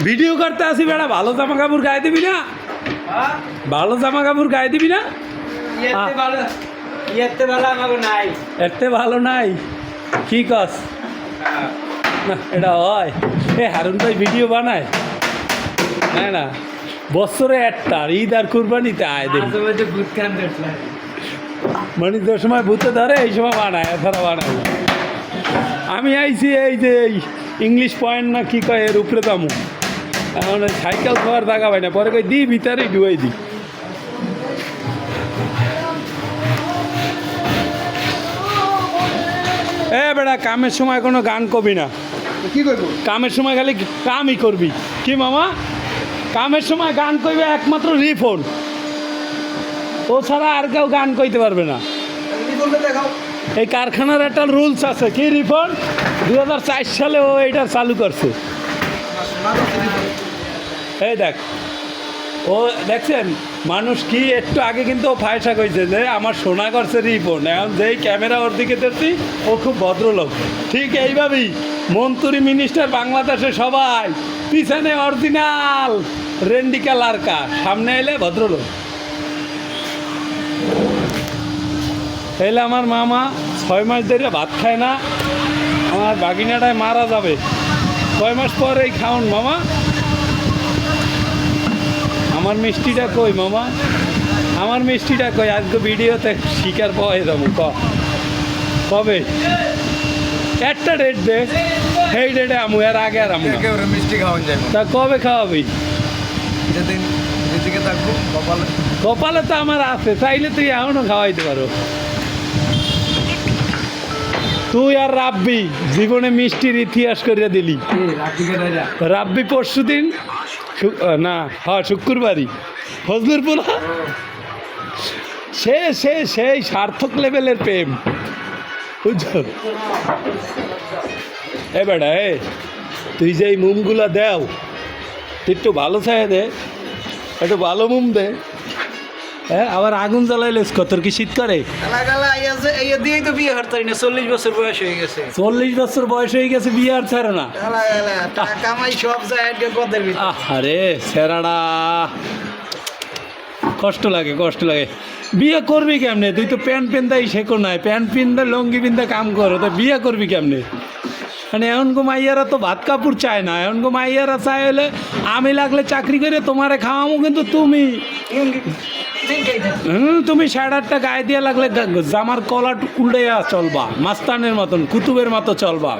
Video করতে আসি বেড়া, ভালো জামা কাপড় গায়ে দিবি না? ভালো জামা কাপড় গায়ে দিবি না? এতে ভালো নাই কি কস? না এটা হয় এ হারুন ভাই ভিডিও বানায় না না বছরে একটা ঈদ আর কুরবানিতে আয় দেখি মানে যে সময় ভূতে ধরে এই সময় বানায়, এছাড়া বানায় না। আমি আইছি এই যে এই ইংলিশ পয়েন্ট না কি কয় এর উপরে দামু, এখন সাইকেল খাওয়ার জায়গা পাই না, পরে কই দিই ভিতরে ডুয়াই দিই। এ বেটা কামের সময় কোনো গান কবি না, কি করবো? কামের সময় খালি কামই করবি। কি মামা? কামের সময় গান কইবে একমাত্র রিফোন, ও ছাড়া আর কেউ গান কইতে পারবে না। দেখাও। এই কারখানার একটা রুলস আছে, কি রিফোন 2004 সালে ও এটা চালু করছে। এই দেখ ও দেখছেন মানুষ কি একটু আগে কিন্তু ও ফায়সা কইছে যে আমার সোনা করছে রিফোন, এখন যেই ক্যামেরা ওর দিকে দেখছি ও খুব ভদ্রলোক। ঠিক এইভাবেই মন্ত্রী মিনিস্টার বাংলাদেশে সবাই পিছনে অরিজিনাল রেন্ডিকা লারকা, সামনে এলে ভদ্রলোক। এলে আমার মামা 6 মাস ধরে ভাত খায় না, আমার বাগিনাটায় মারা যাবে, 6 মাস পরেই খাওন মামা। আমার মিষ্টিটা কই মামা, আমার মিষ্টিটা কই? আজকে ভিডিওতে শিকার পাওয়া যাবো কবে? একটা ডেট দে, সেই ডেটে আমু, এর আগে আর আমু না। মিষ্টি খাওয়ান যাবে তা কবে খাওয়াবি? যেদিন নিজেকে থাকবো কপালে। কপালে তো আমার আছে, চাইলে তুই এখনও খাওয়াইতে পারো। তুই আর রাব্বি জীবনে মিষ্টির ইতিহাস করিয়া দিলি। রাব্বি পরশু দিন না হ্যাঁ শুক্রবারই ফজলুরপুরা, সেই সার্থক লেভেলের প্রেম বুঝছো? এ বেটা এ তুই যে এই মোমগুলা দেও, তুই একটু ভালো চাই দে, একটু ভালো মোম দে। হ্যাঁ আবার আগুন জ্বালাইলে তোর কি শীত করে? 40 বছর বয়স হয়ে গেছে। 40 বছর বয়স হয়ে গেছে, বিয়ে আর ছাড়ে না। কামাই সব যায় গদের ভিতরে। আরে সেরাডা কষ্ট লাগে, কষ্ট লাগে। বিয়ে করবি কেমনে? তুই তো প্যান্ট পিন্দাই শেখো নাই, প্যান্ট পিন্দা লঙ্গি পিন্দা কাম করো, তো বিয়ে করবি কেমনে? মানে এমন গো মাইয়ারা তো ভাত কাপড় চায় না, এমন গো মাইয়ারা চায় হলে আমি লাগলে চাকরি করে তোমারে খাওয়ামো, কিন্তু তুমি তুমি 8.5টা গায়ে দিয়ে লাগলে জামার কলা উল্টাইয়া চলবা, মাস্তানের মতন কুতুবের মতো চলবা।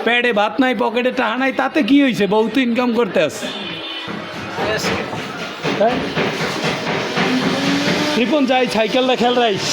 প্যাডে ভাত নাই, পকেটে টাকা নাই, তাতে কি হয়েছে? বহুত ইনকাম করতে আস। রিপন যাই সাইকেলটা খেল রাইস।